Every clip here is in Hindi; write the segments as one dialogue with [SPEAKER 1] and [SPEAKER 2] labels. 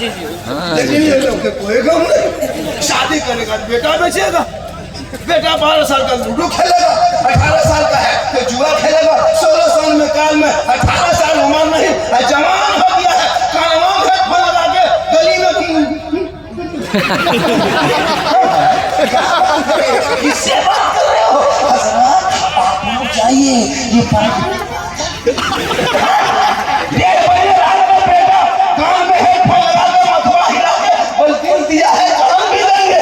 [SPEAKER 1] लेकिन ये लोग कोएगा शादी करेगा बेटा बेचेगा, बेटा 12 साल का लूडो खेलेगा, 18 साल का है तो जुआ खेलेगा, 16 साल में काल में 18 साल उम्र नहीं जवान हो गया है, कानों में फल लगा के गली में किससे बात कर रहे हो? आप लोग जाइए, ये कान में हेडफोन लगा के मथुरा हिला के बोलती दिया है जान भी देंगे।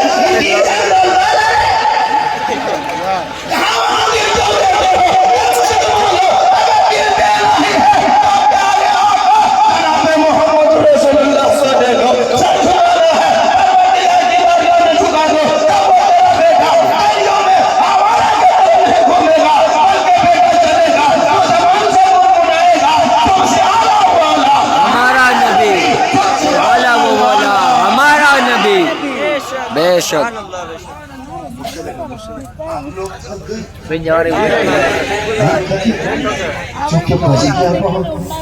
[SPEAKER 2] बेशक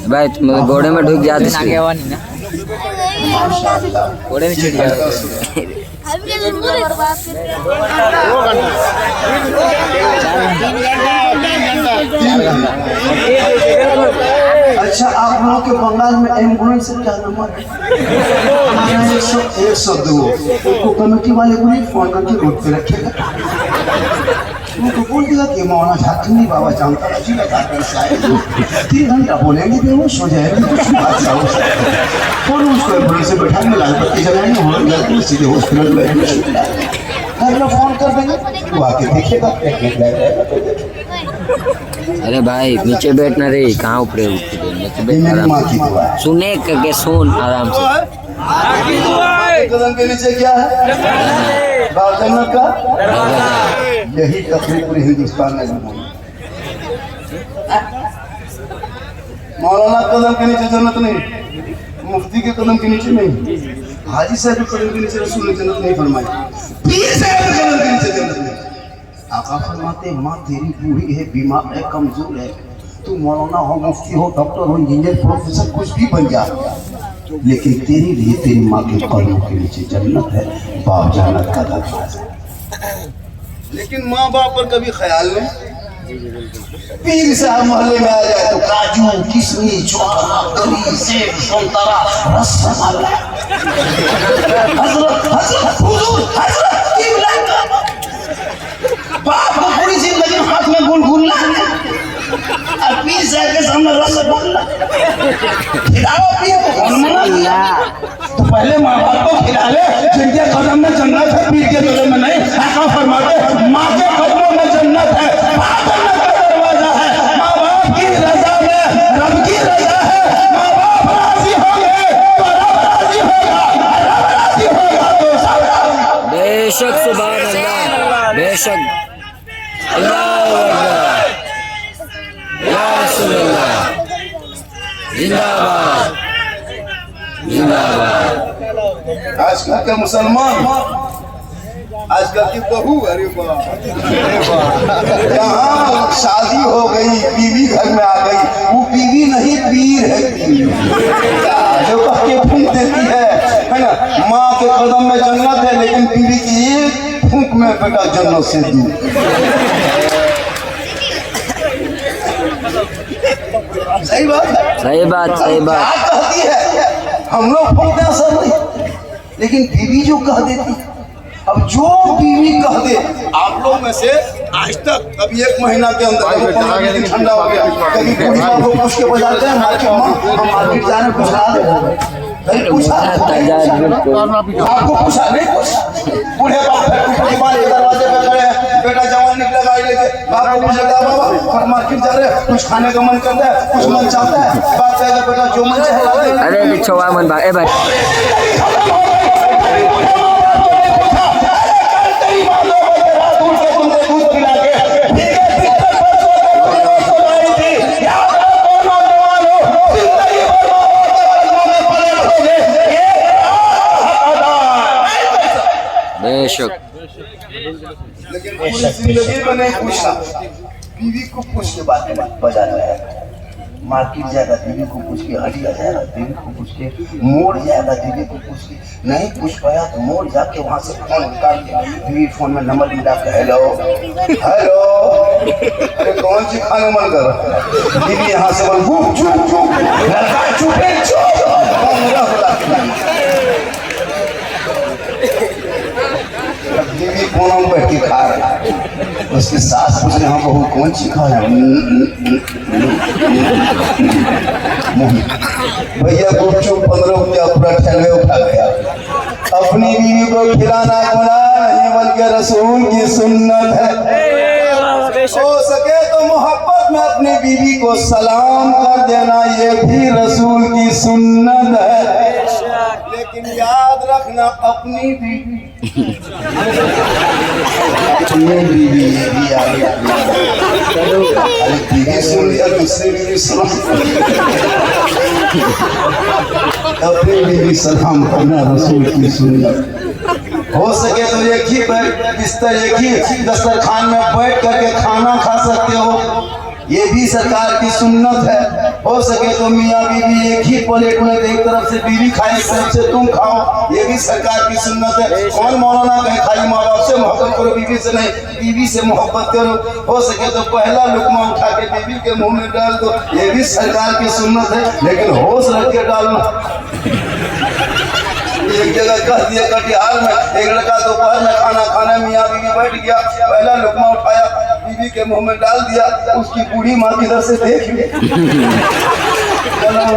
[SPEAKER 2] भाई तुम घोड़े में ढुक जाते घोड़े में चिढ़ जाते।
[SPEAKER 1] अच्छा आप लोगों के बंगाल में एम्बुलेंस से क्या नंबर है? 102 उनको कमेटी वाले को नहीं फोन करके रोड पे रखेगा, उनको बोल देगा कि मौलाना झारखंडी बाबा जानता है 3 घंटा बोलेंगे बेहोश हो जाएगा, कुछ हादसा हो सकता है। और उसको एम्बुलेंस से बैठा के लाल बत्ती जलाएंगे, हो गया सीधे हॉस्पिटल में घर में फोन कर देंगे, वो आके देखेगा।
[SPEAKER 2] अरे भाई नीचे बैठना रे, कहाँ ऊपर सुने के सुन आराम से।
[SPEAKER 1] कदम के नीचे क्या है? जन्नत का यही तकलीफ पूरे हिंदुस्तान में मौलाना कदम के नीचे जन्नत नहीं, मुफ्ती के कदम के नीचे नहीं, हाजी साहब के कदम के नीचे रसूल ने जन्नत नहीं फरमाई, पीर साहब के कदम के नीचे जन्नत नहीं। आका फरमाते माँ तेरी बूढ़ी है, बीमार है, कमजोर है, तू मौलाना हो, मुफ्ती हो, डॉक्टर हो, इंजीनियर, प्रोफेसर कुछ भी बन जा, लेकिन तेरे लिए तेरी माँ के कदमों के नीचे जन्नत है, बाप जन्नत का दरवाजा। लेकिन माँ बाप पर कभी ख्याल नहीं। पीर साहब मोहल्ले में आ जाए तो काजू, किशमिश, छोला, दही, सेब, संतरा, रसमलाई, हजरत हजरत हुजूर हजरत किबला का बाप को पूरी जिंदगी हाथ में गुलगुला और पीर साहब के सामने रसगुल्ला खिलाओ पीर को कौन मना दिया? तो पहले माँ बाप को खिला ले, जिनके कदम में जन्नत है, पीर के कदम में नहीं। आका फरमाते माँ के कदमों में जन्नत है, बाप जन्नत का दरवाजा है, माँ बाप की रजा में रब की रजा है, माँ बाप राजी होंगे तो रब राजी होगा, रब राजी होगा तो सब।
[SPEAKER 2] बेशक सुभान अल्लाह, बेशक अल्लाहू अकबर, या रसूल अल्लाह, जिंदाबाद जिंदाबाद।
[SPEAKER 1] आजकल के मुसलमान, आजकल की बहू, अरे जहाँ शादी हो गई, बीवी घर में आ गई, वो बीवी नहीं पीर है, जो कह के फूंक देती है ना, माँ के कदम में जन्नत है, लेकिन बीवी की एक फूंक में बेटा जन्नत से दूर। सही बात है,
[SPEAKER 2] सही बात, सही बात।
[SPEAKER 1] क्या कहती है? हम लोग फूंकते हैं सब नहीं, लेकिन बीवी जो कह देती, अब जो बीवी कह दे, आप लोग में से आज तक अभी 1 महीना के अंदर 15 दिन ठंडा हो गया, कभी पूरी माँ को पूछ के बजाते हैं मार्केट में, हम मार्केट जाने पूछा दे, नहीं पूछा, आपको पूछा नहीं पूछा, बूढ़े बाप के दरवाजे पे खड़े हैं, बेटा जवान निकलेगा लेके, बाप को पूछेगा बाबा मार्केट जा रहे हैं, कुछ खाने का मन करता है, कुछ मन चाहता है, बाप कहेगा बेटा जो मन चाहे।
[SPEAKER 2] अरे छोवा मन भाई, भाई बेशक,
[SPEAKER 1] लेकिन पूरी जिंदगी में नहीं पूछा, बीवी को पूछ के बाद में बजाना है। मार्केट जाएगा दीदी को पूछ के, हटिया जाएगा दीदी को पूछ के, मोड़ जाएगा दीदी को पूछ के, नहीं पूछ पाया तो मोड़ जाके वहाँ से फोन निकाल के दीदी फोन में नंबर मिला के हेलो हेलो, अरे कौन सी खाने मन कर रहा है दीदी, यहाँ से बोल चुप चुप चुप, लड़का चुप है चुप, दीदी कोना में बैठ के खा रहा है, उसके सास पूछ रहे हाँ बहू कौन सी खा रहा है, भैया गुपचुप 15 रुपया पूरा ठेले उठा गया। अपनी बीवी को खिलाना गुनाह नहीं बल्कि रसूल की सुन्नत है। हो सके तो मोहब्बत में अपनी बीवी को सलाम कर देना, ये भी रसूल की सुन्नत है। लेकिन याद रखना अपनी बीवी सुन लिया, दूसरी बीवी सलाम, अपनी बीवी सलाम करना रसूल की सुन्नत। हो सके तो एक ही बिस्तर, एक ही दस्तरखान में बैठ करके खाना खा सकते हो, ये भी सरकार की सुन्नत है। हो सके तो मियाँ बीवी एक ही प्लेट में एक तरफ से बीवी खाए, एक तरफ से तुम खाओ, ये भी सरकार की सुन्नत है। कौन मौलाना कहे खाली माँ बाप से मोहब्बत करो, बीवी से नहीं, बीवी से मोहब्बत करो। हो सके तो पहला लुकमा उठा के बीवी के मुंह में डाल दो, ये भी सरकार की सुन्नत है। लेकिन होश रख के डालना। एक जगह कह दिया कटिहार में एक लड़का दोपहर में खाना खाने, मियाँ बीवी बैठ गया, पहला लुकमा उठाया, बीवी के मुंह में डाल दिया, उसकी बूढ़ी माँ किधर से देख ली,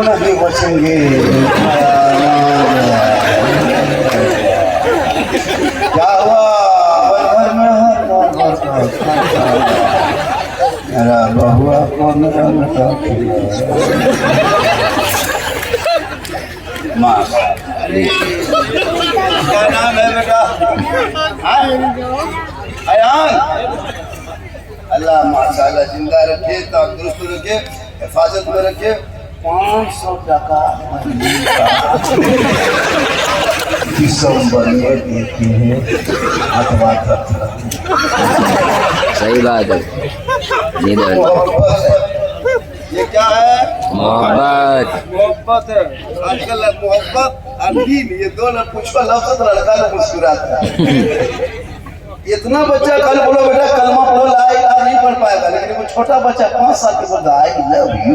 [SPEAKER 1] नहीं बचेंगे। क्या हुआ घर में मेरा बहुआ कौन माँ, क्या नाम है बेटा? अयान। अल्लाह माशाल्लाह जिंदा रखे, तंदुरुस्त रखे, हिफाजत में रखे। 500 टका दिसंबर में देते हैं, अथवा
[SPEAKER 2] सही बात है।
[SPEAKER 1] ये क्या है?
[SPEAKER 2] मोहब्बत।
[SPEAKER 1] मोहब्बत है। आजकल मोहब्बत अमीन, ये दो पूछो लफ्ज़ लड़का लोग मुस्कुराता है। इतना बच्चा कल बोलो बेटा कलमा पढ़ो, ला इलाहा नहीं पढ़ पाएगा, लेकिन वो छोटा बच्चा 5 साल के बोलता आई लव यू।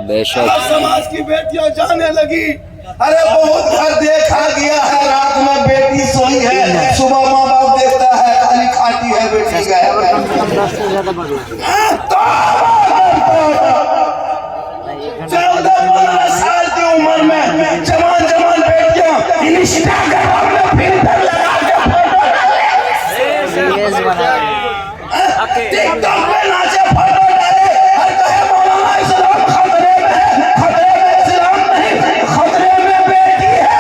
[SPEAKER 2] बेशक
[SPEAKER 1] समाज की बेटियां जाने लगी। अरे बहुत घर देखा गया है, रात में बेटी सोई है, सुबह माँ बाप देखता है खाली खाटी है बेटी का। 14-15 साल की उम्र में जवान बेटियां इंस्टाग्राम में फिल्टर लगा के फोटो डाले, टिकटॉक पे नाचे, फोटो डाले, हर कहे मौलाना इस्लाम खतरे में है। खतरे में इस्लाम नहीं, खतरे में बेटी है।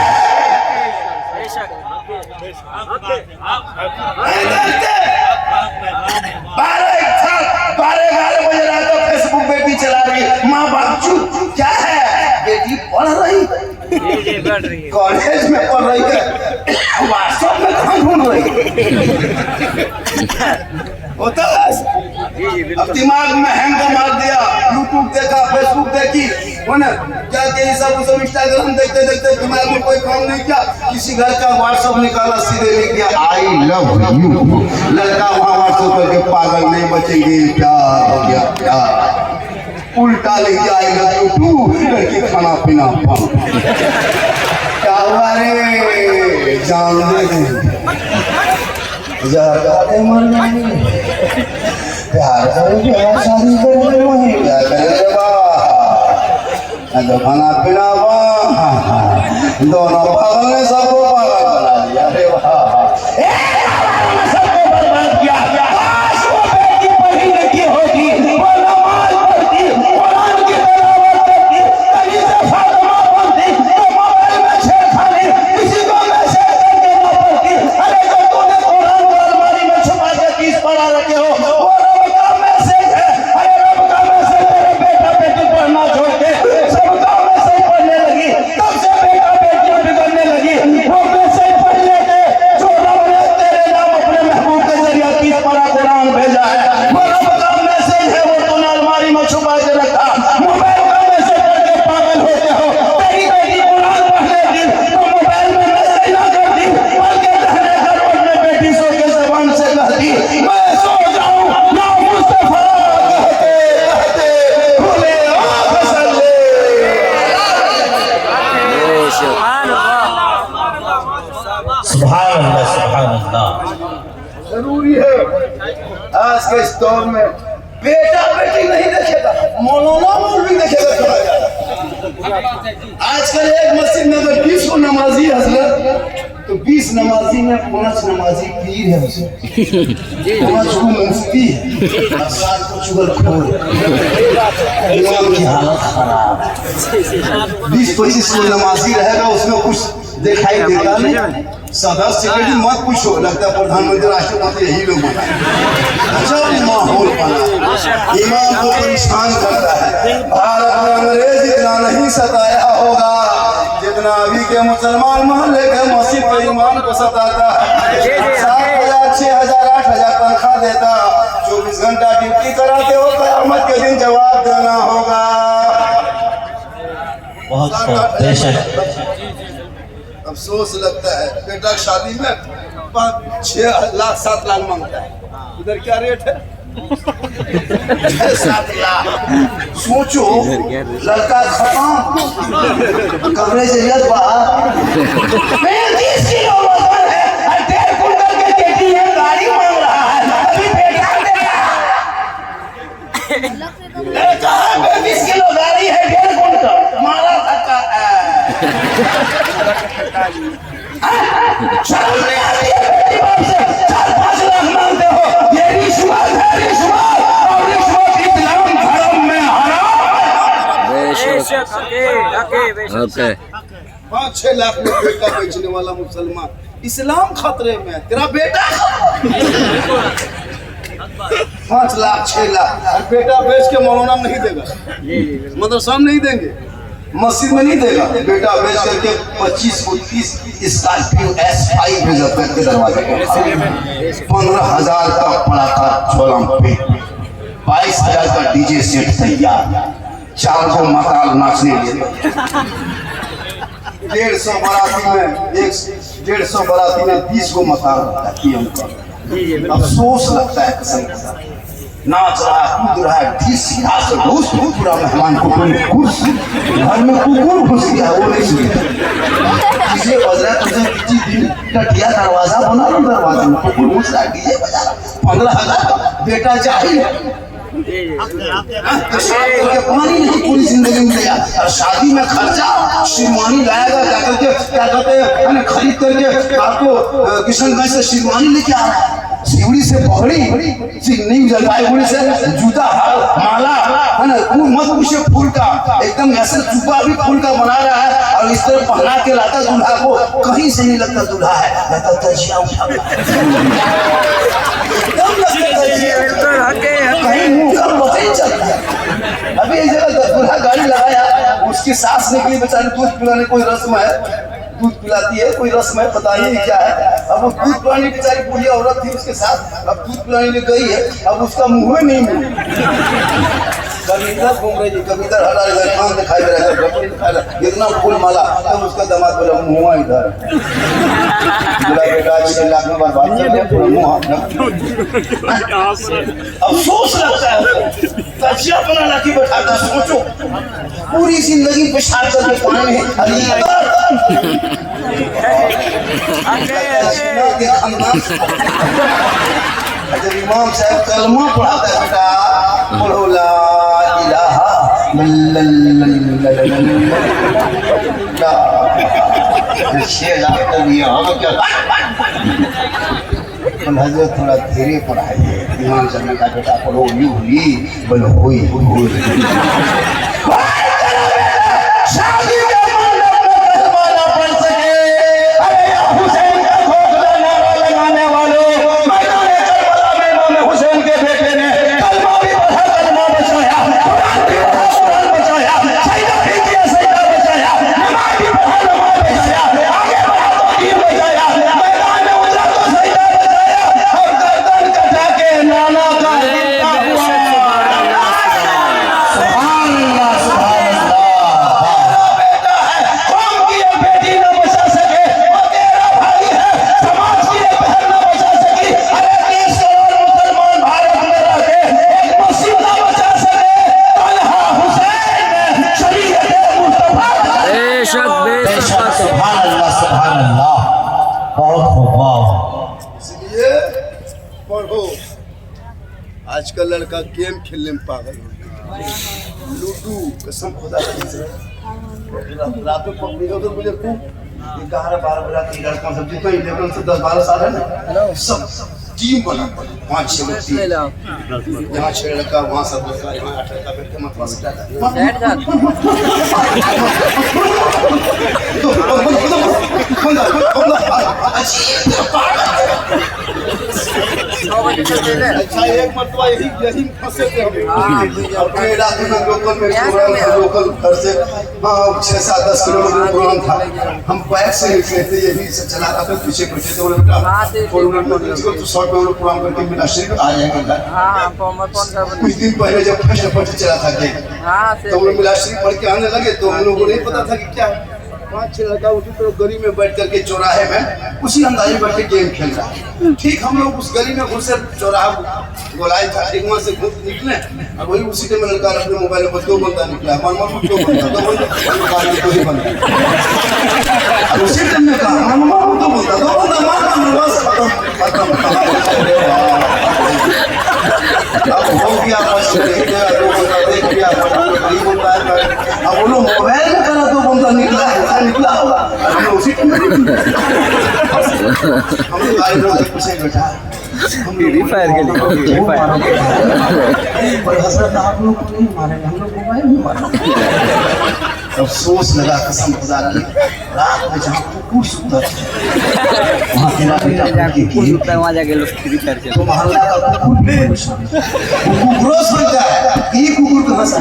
[SPEAKER 1] 12-11 बजे रात को फेसबुक बेटी चला रही, माँ बाप चुप। क्या है? बेटी पढ़ रही, कॉलेज में पढ़ रही है, व्हाट्सएप में कहाँ ढूंढ रही होता है। अब दिमाग में हैंग मार दिया, यूट्यूब देखा, फेसबुक देखी, क्या सब इंस्टाग्राम देखते देखते दिमाग में कोई काम नहीं किया, किसी घर का व्हाट्सएप निकाला, सीधे लिख दिया आई लव यू। लड़का वहाँ व्हाट्सएप करके पागल नहीं बचेंगे, प्यार हो गया प्यार। उल्टा लिख दिया आई लव यू टू, लड़की खाना पीना क्या अरे जान दे जहर खाते मर जाएंगे प्यार करेंगे शादी करेंगे वहीं क्या करेंगे वाह तो खाना पीना वाह दोनों पागल ने सबको पागल बना दिया अरे वाह
[SPEAKER 3] सबको बर्बाद किया काश वो बेटी पढ़ी लिखी होती वो नमाज पढ़ती कुरान की तिलावत करती कहीं से फातिमा बनती तो मोबाइल में छेड़खानी किसी को मैसेज करके न पढ़ती अरे जो तूने कुरान को अलमारी में छुपा के 30 पढ़ा रखे हो वो रब का मैसेज है अरे रब का मैसेज तेरे बेटा बेटी पढ़ना छोड़ के सबका मैसेज पढ़ने लगी तब से बेटा बेटियां बिगड़ने लगी वो मैसेज पढ़ लेते जो रब ने तेरे नाम अपने महबूब के जरिए 30 पढ़ा कुरान भेजा है वो रब का मैसेज है वो तूने अलमारी में छुपा के रखा मोबाइल का मैसेज पढ़ के पागल होते हो तेरी बेटी कुरान पढ़ लेती तो मोबाइल में मैसेज ना करती बल्कि रहने घर अपने बेटी सो के ज़बान से कहती मैं सो जाऊं ना मुस्तफा कहते कहते भूले आँख सल्ले सुभान अल्लाह
[SPEAKER 1] जरूरी है आज के इस दौर में बेटा बेटी नहीं देखेगा मौलाना मौलवी देखेगा थोड़ा ज्यादा आजकल एक मस्जिद में अगर 20 को नमाजी हजरत तो 20 नमाजी में 5 नमाजी पीर है उसे 5 को मुफ्ती है और 7 को चुगलखोर इमाम की हालत खराब है 20-25 को नमाजी रहेगा उसमें कुछ दिखाई देता नहीं सदस्य सेक्रेटरी मत पूछो लगता है प्रधानमंत्री राष्ट्रपति यही लोग अच्छा माहौल बना इमाम को परेशान करता है भारत में अंग्रेज इतना नहीं सताया होगा जितना अभी के मुसलमान मोहल्ले के मस्जिद के इमाम को सताता है 7,000 6,000 8,000 तनख्वाह देता 24 घंटा ड्यूटी कराते हो क़यामत के दिन जवाब देना होगा
[SPEAKER 3] बहुत बेशक
[SPEAKER 1] अफसोस लगता है बेटा शादी में 6 लाख 7 लाख मांगता है उधर क्या रेट है 7 लाख सोचो लड़का खत्म कवरेज रियत बाहर
[SPEAKER 3] 30 किलो वजन है और 1.5 कुंटल के केटी है गाड़ी मांग रहा है अभी बेटा दे कहा 35 किलो गाड़ी है 1.5 कुंटल मारा धक्का शर्म नहीं आती है बेटी बाप से 4-5 लाख मांगते हो ये रिश्वत है रिश्वत और रिश्वत इस्लाम धर्म में हराम
[SPEAKER 2] ओके
[SPEAKER 1] 5-6 लाख में बेटा बेचने वाला मुसलमान इस्लाम खतरे में है तेरा बेटा 5 लाख 6 लाख और बेटा बेच के मौलाना नहीं देगा मदरसा में नहीं देंगे मस्जिद में नहीं देगा बेटा बेच करके 25 को 30 स्कॉर्पियो S5 भेजा करके दरवाजे पर 15,000 का पड़ाका छोला पे 22,000 का डीजे सेट तैयार 4 को मकाल नाचने लिए 150 बाराती में 150 बाराती में 20 को मकाल होता है अफसोस लगता है कसम के साथ नाच रहा कूद रहा है ठीक सीधा से घुस पूरा मेहमान को घुस घर में कुकुर घुस गया वो नहीं सुनता डीजे बज रहा है तुझे दिन कटिया दरवाजा बना लो दरवाजे में कुकुर घुस रहा है डीजे बजा रहा 15,000 बेटा चाहिए पानी नहीं पूरी जिंदगी में दिया और शादी में खर्चा शेरवानी लाएगा क्या करके क्या कहते हैं खरीद करके आपको किशनगंज से शेरवानी लेके आ रहा है सिवड़ी से पगड़ी सिंगनी जलपाईगुड़ी से जूता माला है ना मत पूछे फूल का एकदम ऐसे चुपा भी फूल का बना रहा है और इस तरह पहना के लाता दूल्हा को कहीं से नहीं लगता दूल्हा है लगता तजिया उठा कहीं मुंह का पता ही चलता है अभी इस जगह दूल्हा गाड़ी लगाया उसकी सास ने के लिए बेचारे दूध पिलाने कोई रस्म है दूध पिलाती है कोई रस्म है पता नहीं क्या है अब वो दूध पिलाने बेचारी बूढ़ी औरत थी उसके साथ अब दूध पिलाने गई है अब उसका मुंह में नहीं कभी इधर घूम रही थी, कभी इधर हटा इधर कान दिखाई दे रहा है, गपड़ी दिखाई दे रहा है, इतना फूल माला। तब उसका दामाद बोला मुँह इधर मेरा बेटा 6 लाख में बर्बाद कर दिया, पूरा मुँह हाथ में। अफसोस लगता है, तजिया अपना लाठी बैठाता। सोचो पूरी जिंदगी पेशाब करके पानी में अली जब इमाम साहब कलमा पढ़ाता है बेटा, पढ़ो ला इलाहा इल्लल्लाह, 6 लाख कर दिया होगा क्या? हजरत थोड़ा धीरे पढ़ाइए। इमाम साहब ने कहा बेटा पढ़ो यू हुई बोलो हुई हुई।
[SPEAKER 3] शादी के कलमा ना पढ़ सके, अरे या हुसैन का खोखला नारा लगाने वालों, मैदान करबला में इमाम हुसैन के बेटे ने कलमा भी पढ़ा, कलमा बचाया, कुरान भी पढ़ा, कुरान बचाया, सजदा भी किया, सजदा बचाया, नमाज भी पढ़ा, नमाज बचाया, आगे बढ़ा तो दीन बचाया, मैदान में उतरा तो सजदा बचाया, और गर्दन कटा के नाना का हिलता हुआ। सुभान अल्लाह, सुभान अल्लाह।
[SPEAKER 1] इसलिए पढ़ो। आजकल लड़का गेम खेलने में पागल हो गया, लूडू कसम खुदा की रात में पकड़ी हो तो मुझे तू 11-12 बजे रात लड़का सब जितना 11 से 10-12 साल है ना, सब टीम बना 5-6 व्यक्ति, यहाँ 6 लड़का, वहाँ 7 लड़का, यहाँ 8 लड़का बैठ के मतवा से जाता अच्छा एक मतवा यही फंसे थे हम अपने इलाके में। लोकल में प्रोग्राम था, लोकल घर से 6-7-10 किलोमीटर प्रोग्राम था। हम बाइक से निकले थे, यही से चला रहा था, पीछे पीछे तो बेटा तो शॉर्ट में प्रोग्राम करके मिला शरीर आ जाएगा घर। कुछ दिन पहले जब फर्स्ट चला था तो हम लोग मिला शरीफ पढ़ के आने लगे, तो हम लोगों को नहीं पता था कि क्या 5-6 लड़का उसी तरह गली में बैठ करके चौराहे में उसी अंदाजे बैठ के गेम खेल रहा है। ठीक हम लोग उस गली में घुसे, चौराहा गोलाई था, एक वहाँ से घुस निकले, और वही उसी टाइम लड़का अपने मोबाइल में 2 बंदा निकला, मन 2 बंदा ही बंदा। उसी टाइम में कहा मन 2 बंदा बस खत्म। अब हो गया बस, देख गया 2 बंदा, देख गया नहीं बोलता है। अब वो लोग मोबाइल में करा 2 बंदा निकला होगा, उसी टाइम हम गाड़ी में पीछे बैठा
[SPEAKER 2] फायर के लिए
[SPEAKER 1] पर हजरत आप लोग को नहीं मारे, हम लोग मोबाइल में मारे। अफसोस लगा कसम खुदा की, रात में जहाँ कुकुर सोता था वहाँ तेरा बेटा
[SPEAKER 2] वहाँ जाके लोग फ्री फायर खेलते
[SPEAKER 1] तो मोहल्ला का कुकुर रोज बन जाए, ये कुकुर कहाँ से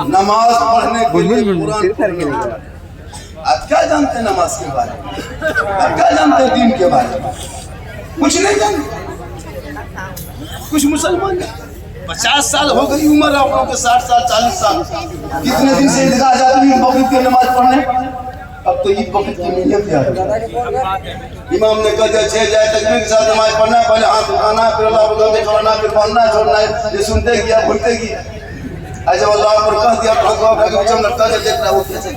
[SPEAKER 1] नमाज पढ़ने के लिए कुरान आज क्या जानते हैं नमाज के बारे में, अब क्या जानते हैं दीन के बारे में, कुछ नहीं जानते। कुछ मुसलमान 50 साल हो गई उम्र, आप लोगों के 60 साल 40 साल, कितने दिन से ईदगाह जाते हैं बकरीद की नमाज पढ़ने। अब तो ईद बकरीद की नीयत याद है। इमाम ने कहा 6 जाए तकबीर के साथ नमाज पढ़ना, पहले हाथ उठाना, फिर अल्लाह अकबर छोड़ना, फिर पढ़ना छोड़ना, ये सुनते गया भूलते गया। जब अल्लाह पर कह दिया जब लड़का जब देख रहा वो कैसे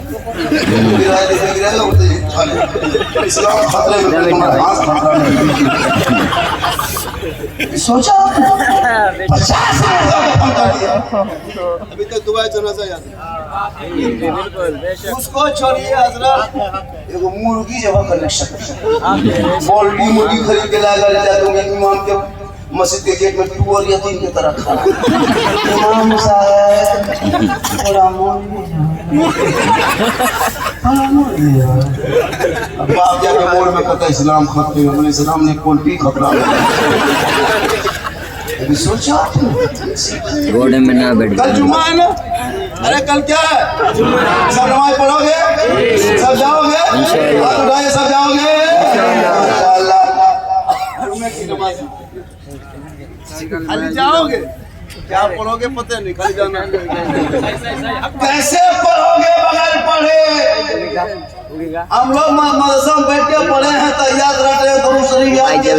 [SPEAKER 1] इस्लाम खतरे में, सोचा 50 अभी तक दुआ जनाजा याद है। उसको छोड़िए हजरत, एगो मुर्गी जब कनेक्शन पोल्ट्री मुर्गी खरीद के लाया जाता इमाम के मस्जिद के गेट में 2 और यतीम की तरह खड़ा। इमाम साहब बड़ा बाप जाके मोड़ में कहता इस्लाम खतरे में, बोले इस्लाम ने पोल्ट्री खतरा अभी सोचा
[SPEAKER 2] घोड़े में ना बैठ।
[SPEAKER 1] कल जुम्मा है ना? अरे कल क्या है? सब नमाज पढ़ोगे? सब जाओगे? हाथ उठाए सब जाओगे? इंशाअल्लाह। जुम्मे की नमाज खाली जाओगे? क्या पढ़ोगे पता नहीं, खाली जाना। कैसे पढ़ोगे बगैर पढ़े? हम लोग मदरसा में बैठ के पढ़े हैं, तैयार रटे हैं, दुरूद शरीफ याद किए,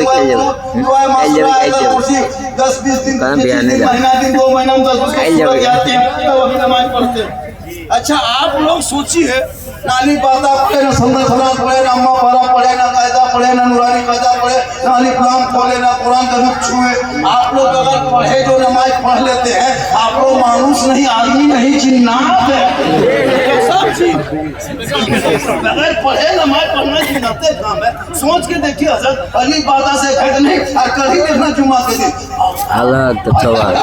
[SPEAKER 1] दुआ मासूरा आयत कुर्सी 10-20 दिन, 25 दिन, महीना दिन, 2 महीना में 10 सूरत याद किए, तो अभी नमाज पढ़ते हैं। अच्छा आप लोग सोचिए, नानी पाता पढ़े ना, संदर खुरान पढ़े ना, अम्मा पारा पढ़े ना, कायदा पढ़े ना, नूरानी कायदा पढ़े ना, अली कलाम खोले ना, कुरान का रुख छुए। आप लोग अगर पढ़े जो नमाज पढ़ लेते हैं, आप लोग मानुस नहीं, आदमी नहीं, जिन्नात है। सब चीज अगर पढ़े नमाज पढ़ना जिन्नाते काम है। सोच के देखिए हजरत अली पाता से घट नहीं और कल ही देखना जुम्मा के दिन
[SPEAKER 2] हालात तो सवाल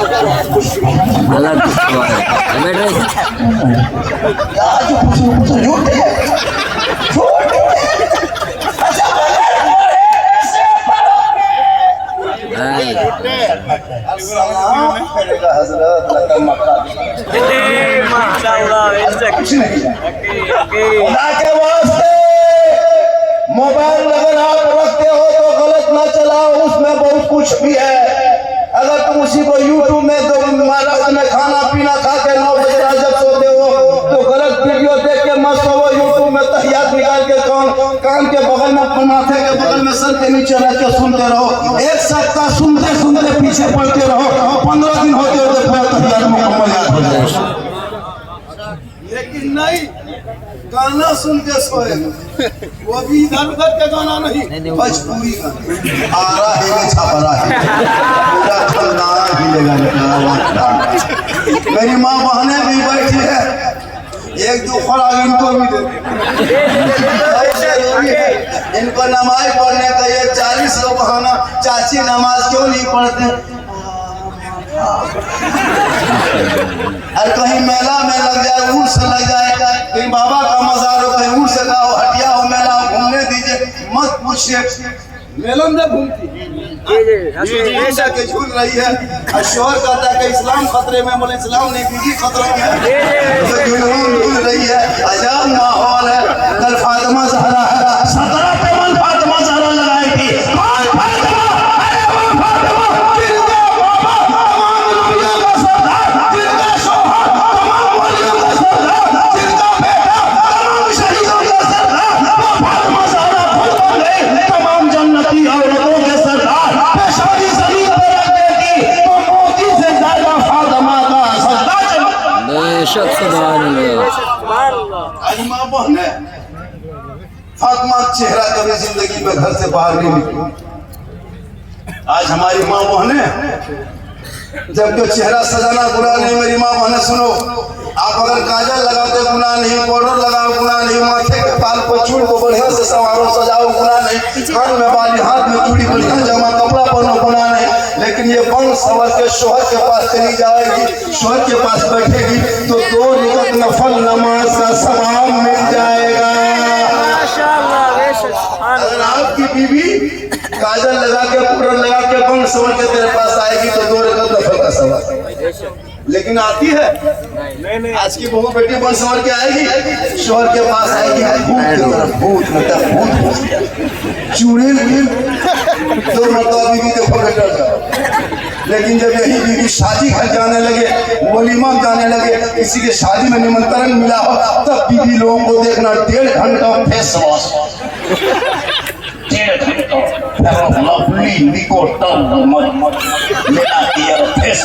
[SPEAKER 1] मोबाइल अगर आप रखते हो तो गलत ना चलाओ, उसमें बहुत कुछ भी है। अगर तुम उसी को यूट्यूब में तो में खाना पीना खा के 9 बजे जब सोते हो तो गलत वीडियो देख के मस्त हो। यूट्यूब में तहियात निकाल के कान के बगल में, माथे के बगल में, सर के नीचे रख के सुनते रहो। एक सप्ताह सुनते सुनते पीछे पड़ते रहो, 15 दिन होते होते फिर तहियात मुकम्मल याद हो जाए। लेकिन नहीं, गाना सुन के सोए, वो भी इधर उधर के गाना नहीं, भोजपुरी गाना। आरा है छापरा है, पूरा खलनारा हिलेगा। मेरी माँ बहनें भी बैठी है, 1-2 खुराक इनको भी दे। इनको नमाज पढ़ने का ये 40 का बहाना, चाची नमाज क्यों नहीं पढ़ते? और कहीं मेला में लग जाए, उर्स लग जाए, कहीं बाबा का मजार हो, कहीं उर्स का हो, हटिया हो, मेला हो, घूमने दीजिए, मत पूछिए। मेला में घूमती ऐसा के झूल रही है और शोहर कहता है कि इस्लाम खतरे में, बोले इस्लाम नहीं, बीवी खतरे में झूल रही है। अजाब माहौल है। कल फातिमा ज़हरा है, 17 पे फातिमा ज़हरा लगाई थी। माँ बहने फातिमा चेहरा कभी जिंदगी में घर से बाहर नहीं निकली। आज हमारी माँ बहने जबकि चेहरा सजाना गुनाह नहीं। मेरी माँ बहने सुनो, आप अगर काजल लगाते गुनाह नहीं, पाउडर लगाओ गुनाह नहीं, माथे के बाल को चूड़ को बढ़िया से संवारो सजाओ गुनाह नहीं, कान में बाली, हाथ में चूड़ी, बढ़िया जमा कपड़ा पहनो गुनाह नहीं। लेकिन ये बंग सवर के शोहर के पास चली जाएगी, शोहर के पास बैठेगी तो 2 रकात नफल नमाज का सवाब मिल जाएगा। अगर आपकी बीवी काजल लगा के, पाउडर लगा के, बंग सवर के तेरे पास आएगी तो 2 रकात नफल का सवाब। लेकिन आती है नहीं। आज की बहू बेटी बन संवर के आएगी, शोहर के पास आएगी, भूत चूड़े 2 मरतबा बीवी देखो बेटा जाओ। लेकिन जब यही बीवी शादी घर जाने लगे, वलीमा जाने लगे, किसी के शादी में निमंत्रण मिला हो, तब बीवी लोगों को देखना 1.5 घंटा फेस वॉश, 1.5 घंटा लवली निकोटन मेरा किया फेस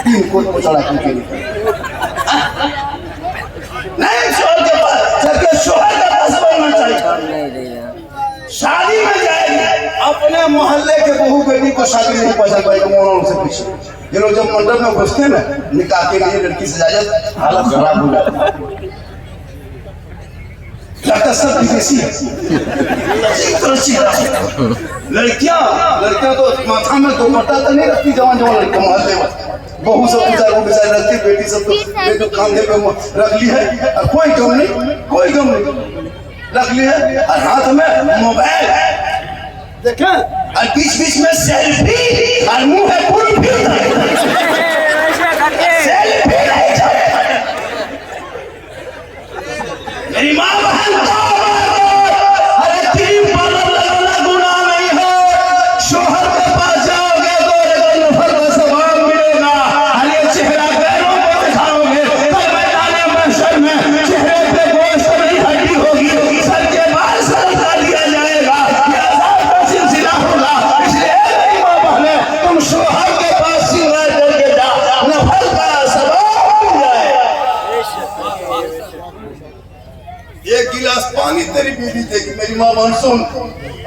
[SPEAKER 1] इनको चढ़ा के नहीं, शोहर के पास सबके शोहर का पास बनना चाहिए। शादी में जाएगी, अपने मोहल्ले के बहू बेटी को शादी नहीं पसंद पाएगी। मोहल्लों से पूछिए, ये लोग जब मंडप में घुसते हैं ना, निकाह के लिए लड़की से जाए, हालत खराब हो जाती है। टाटा सब विदेशी है। लड़कियां लड़कियां तो माथा में दुपट्टा तो नहीं रखती, जवान जवान लड़कियां मोहल्ले में बहू सब बेचारे वो बेचारे रखती, बेटी सब तो कांधे पे रख ली है और कोई गम नहीं रख ली है, और हाथ में मोबाइल देखें, और बीच बीच में सेल्फी और मुंह है कुल्फी सेल्फी नहीं चलता। मेरी माँ बहन अरे क्रीम पार्लर लगाना गुनाह नहीं है, शोहर के पास जाओगे तो नफर का सवाब मिलेगा, और ये चेहरा गैरों को दिखाओगे कल मैदान महशर में चेहरे पे गोश्त नहीं हड्डी होगी, सर के बाल सर दिया जाएगा, ये अज़ाब का सिलसिला होगा। इसलिए मेरी माँ बहने तुम शोहर के पास सिंगार करके जाओ, नफर का सवाब मिल जाए। एक गिलास पानी तेरी बीवी देगी। मेरी माँ बहन सुन,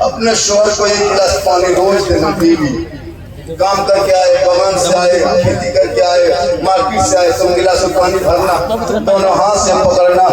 [SPEAKER 1] अपने शोहर को एक गिलास पानी रोज देना। बीवी काम करके आए, बगान से आए, खेती करके आए, मार्केट से आए, तुम गिलास में पानी भरना, दोनों हाथ से पकड़ना,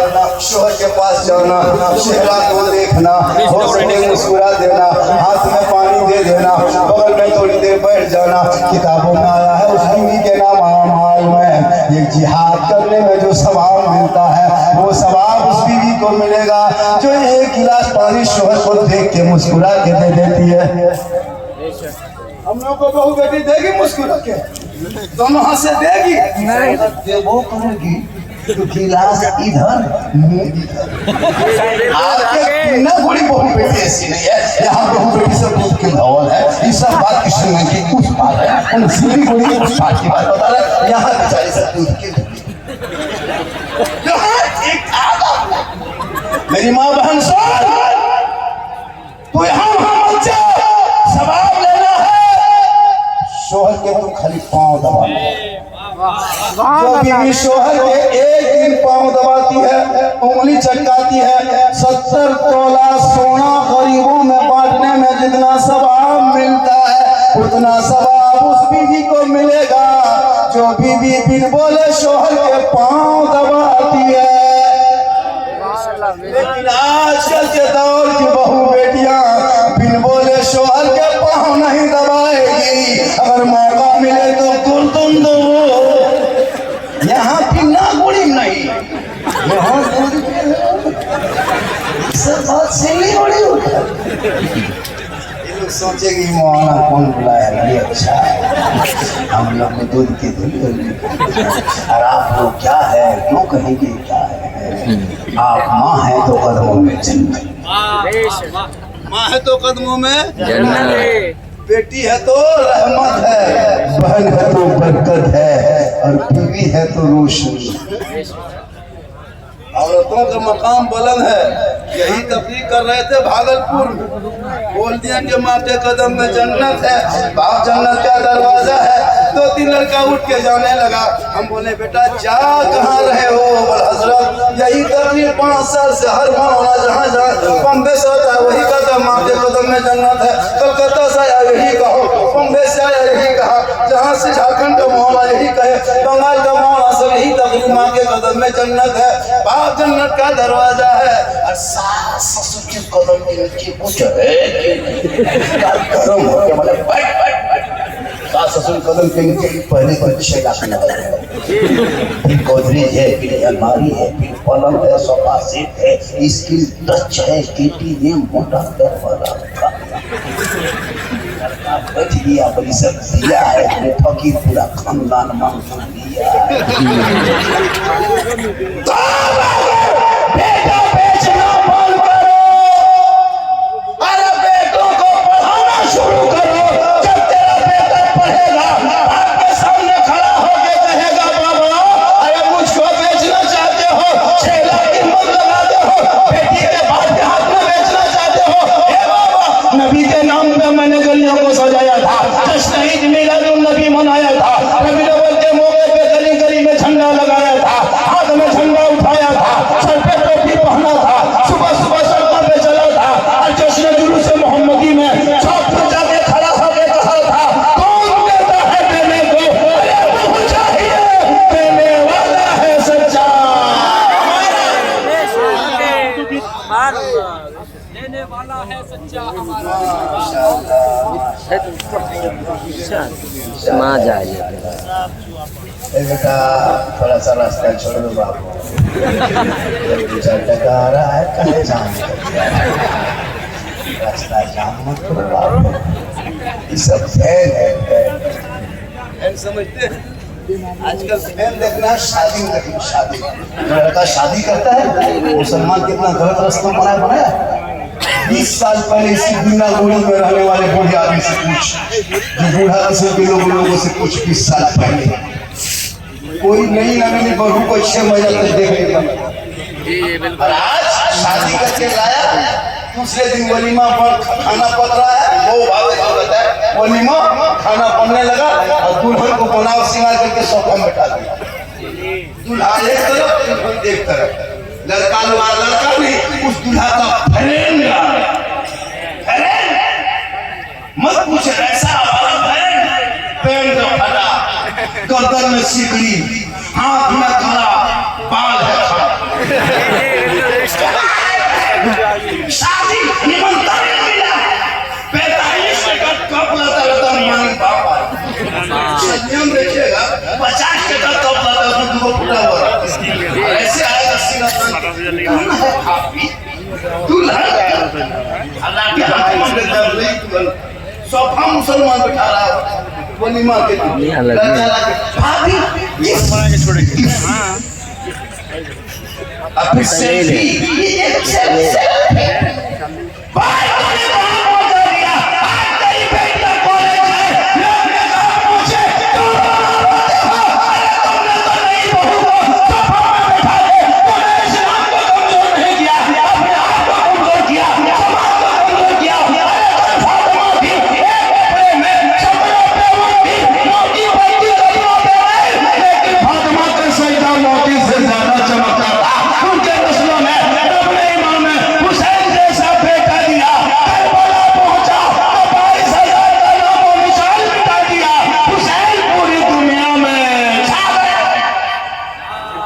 [SPEAKER 1] शोहर के पास जाना, चेहरा को देखना, हो सके मुस्कुरा देना, हाथ में पानी दे देना, बगल में थोड़ी देर बैठ जाना। किताबों में आया है उस बीवी के नाम आमाल में एक जिहाद करने में जो सवाब मिलता है वो सवाब उस बीवी को मिलेगा जो एक गिलास पानी शोहर को देख के मुस्कुरा के दे देती है। हम लोग को बहू बेटी देगी मुस्कुरा के, दोनों हाथ से देगी, वो करेगी तो गिलास इधर मुंह इधर। आपके न बड़ी बहू बेटी ऐसी नहीं है, यहाँ बहू बेटी सब दूध के धौल है, ये सब बात कृष्ण की कुछ बात है, उन सीधी बड़ी की कुछ बात की बात बता रहे, यहाँ बेचारे सब दूध के मेरी माँ बहन सुन, तो यहाँ सवाब लेना है, शोहर के तुम खाली पाँव दबा, जो बीवी शोहर के एक दिन पाँव दबाती है, उंगली चटकाती है, 70 तोला सोना गरीबों में बांटने में जितना सवाब मिलता है उतना सवाब उस बीवी को मिलेगा जो बीवी बिन बोले शोहर के पाँव दबाती है। लेकिन आजकल के दौर की बहू बेटियां बिन बोले शोहर के पाँव नहीं दबाएगी, अगर मौका मिले तो तुम दो, यहाँ पिन्ना गुड़ी नहीं, यहाँ सब बात सिल्ली बड़ी ये लोग सोचेगी मोहना कौन बुलाया, ये अच्छा है, हम लोग को दूध की धुल, और आप लोग क्या है क्यों कहेंगे क्या है, आप माँ है तो कदमों में जन्नत, माँ है तो कदमों में जन्नत, बेटी है तो रहमत है, बहन है तो बरकत है, और बीवी है तो रोशनी। औरतों का मकाम बुलंद है। यही तकरीर कर रहे थे भागलपुर में, बोल दिया कि माँ के कदम में जन्नत है, बाप जन्नत का दरवाजा है। 2-3 लड़का उठ के जाने लगा, हम बोले बेटा जा कहाँ रहे हो, बोल हजरत यही तकरीर 5 साल से हर मौलाना जहाँ जहाँ बम्बे से आता है वही कहता माँ के कदम में जन्नत है, कलकत्ता से आया यही कहो, बम्बे से आया यही कहा, जहाँ से झारखंड का मौलाना यही कहे, बंगाल का मौलाना सब यही तकरीर माँ के कदम में जन्नत है, बाप जन्नत का दरवाजा है। और सास ससुर के कदम के नीचे कुछ है गरम हो गया, मतलब सास ससुर कदम के नीचे पहले तो 6 लाख लगा है, फिर गोदरेज है, फिर अलमारी है, फिर पलंग है, सोफा सेट है, स्किन टच है, केटीएम मोटा कर वाला बैठ गया, बड़ी सब दिया है, फकीर पूरा खानदान मांग लिया। बेटा बेचना बंद करो, अरे बेटों को पढ़ाना शुरू करो। जब तेरा बेटा पढ़ेगा आपके सामने खड़ा होकर कहेगा बाबा अरे मुझको बेचना चाहते हो, 6 लाख की मत लगाते हो, बेटी के बाप के हाथ में बेचना चाहते हो। हे बाबा नबी के नाम पे मैंने गलियों को सजाया था, जश्न ईद मिलादुन नबी मनाया था, रबी अव्वल के मौके पे गली गली में झंडा लगाया था, हाथ में झंडा उठाया था, सर पे टोपी पहना था, सुबह सुबह सड़कों पे चला था, और जश्न जुलूस मोहम्मदी में चौक पर जाके खड़ा होकर कहा था कौन देता है देने को, अरे वो चाहिए देने वाला है सच्चा। बेटा थोड़ा सा रास्ता छोड़ दो बाबू, 2-4 टका आ रहा है, कहे जाम रास्ता जाम मत करो बाबू, ये सब फैल है, फैल समझते हैं। आजकल फैल देखना शादी में देखना, शादी लड़का शादी करता है, मुसलमान कितना गलत रास्ता बनाया। 20 साल पहले इसी बिना गोली में रहने वाले बूढ़े आदमी से पूछ, जो बूढ़ा रसूल के लोगों से पूछ, 20 साल पहले कोई नहीं लगनी बहू को 6 महीने तक देखने का, और आज शादी करके लाया, दूसरे दिन वलीमा पर खाना पक रहा है, वो भावे होता है, वलीमा खाना बनने लगा और दुल्हन को बनाव सिंगार करके सोफा में बैठा दिया। दूल्हा एक तरफ, दुल्हन एक तरफ, लड़का नहीं, उस दूल्हा का फ्रेंड मत पूछे, ऐसा पैंट फटा, गर्दन में सिकड़ी, हाथ में खड़ा, बाल है खड़ा, शादी निमंत्रण मिला, 45 टिकट कप लाता मानी बाबा, संयम रखिएगा, 50 टिकट कप लाता उसमें 2 फुटा हुआ, ऐसे आएगा सीना सोफा मुसलमान बैठा रहा है, वलीमा के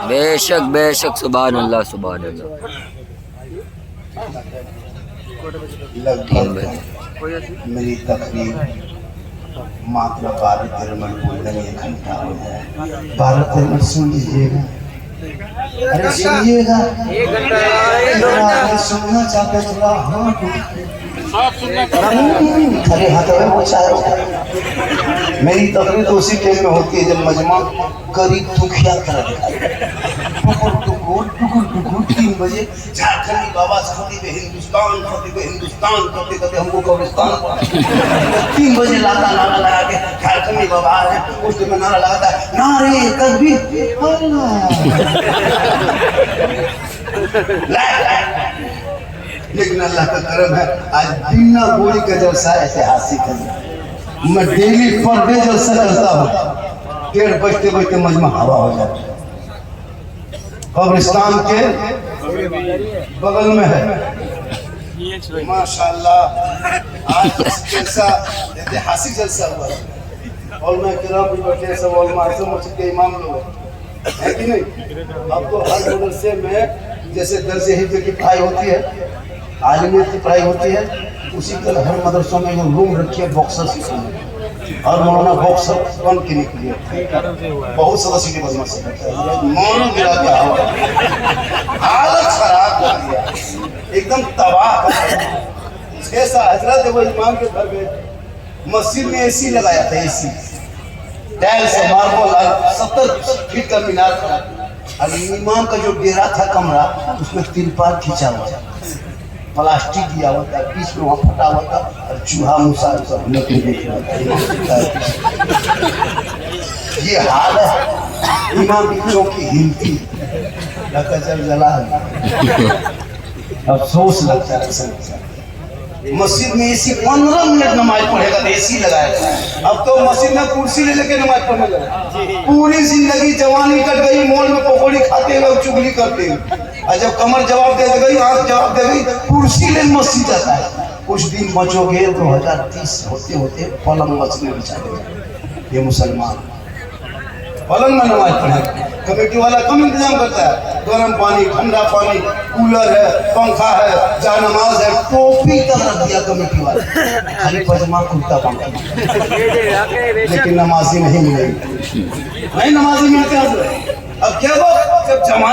[SPEAKER 2] बेशक बेशक, सुभान अल्लाह सुभान अल्लाह।
[SPEAKER 1] मेरी तकरीर मात्र 12-13 मिनट बोलने में 1 घंटा हो जाए, 12-13 मिनट सुन लीजिएगा, अरे सुनिएगा, 1 घंटा सुनना चाहते थोड़ा खड़े हाथ में वो चाहे। मेरी तकरीर तो उसी टाइम में होती है जब मजमा करीब दुखिया तरह दिखाई, टुकुर 3 बजे झारखंडी बाबा खतीब हिंदुस्तान, खतीब हिंदुस्तान करते करते हमको कब्रिस्तान 3 बजे नारा लगा के झारखंडी बाबा आ रहे, उस में नारा लगाता है, नारे तकबीर, लेकिन अल्लाह का करम है आज बिना गोली का जलसा ऐतिहासिक है। मैं डेली पर डे जलसा करता हूँ, 1:30 बजते बजते मजमा हवा हो जाता है, कब्रिस्तान के बगल में है। माशाल्लाह आज जलसा ऐतिहासिक जलसा हुआ है, और मैं किराम भी बैठे सब और मासूम मस्जिद के इमाम लोग है कि नहीं। अब तो हर मदरसे में जैसे दर्जे हिफ्ज़ की पढ़ाई होती है, आलिमियत की पढ़ाई होती है, उसी तरह हर मदरसों में रूम रखी है बॉक्सर सिखाने, और मौलाना बॉक्सर बन के निकली बहुत सदस्य की बदमाश मौलाना गिरा दिया, हालत खराब कर दिया, एकदम तबाह। ऐसा हजरत वो इमाम के घर में मस्जिद में एसी लगाया था, एसी टाइल से मार्बल 70 फीट का मीनार था, और इमाम का जो डेरा था कमरा उसमें तिरपाल खींचा हुआ था, प्लास्टिक दिया हुआ था, बीच में वहाँ फटा हुआ था, और चूहा मूसा सब लेके देख रहा था। ये हाल है इमाम की चौकी हिलती, लगता चल जला अफसोस लगता है। मस्जिद में एसी 15 मिनट नमाज पढ़ेगा तो एसी लगाया था, अब तो मस्जिद में कुर्सी ले लेके नमाज पढ़ने लगा। पूरी जिंदगी जवानी कट गई मॉल में पकौड़ी खाते हुए चुगली करते हुए, और जब कमर जवाब दे गई, आंख जवाब दे गई, कुर्सी ले मस्जिद जाता है। कुछ दिन बचोगे 2030 होते होते पलंग मस्जिद में बिछा देगा ये मुसलमान। पलंग में नमाज पढ़े। कमेटी वाला कम इंतजाम करता है, गर्म पानी, ठंडा पानी, कूलर है, पंखा है, जा नमाज है, टोपी तक रख दिया कमेटी वाला, खाली पजामा कुर्ता पानी। लेकिन नमाजी नहीं मिलेगी, नहीं नमाजी मिलते अब क्या हो, जब जमाना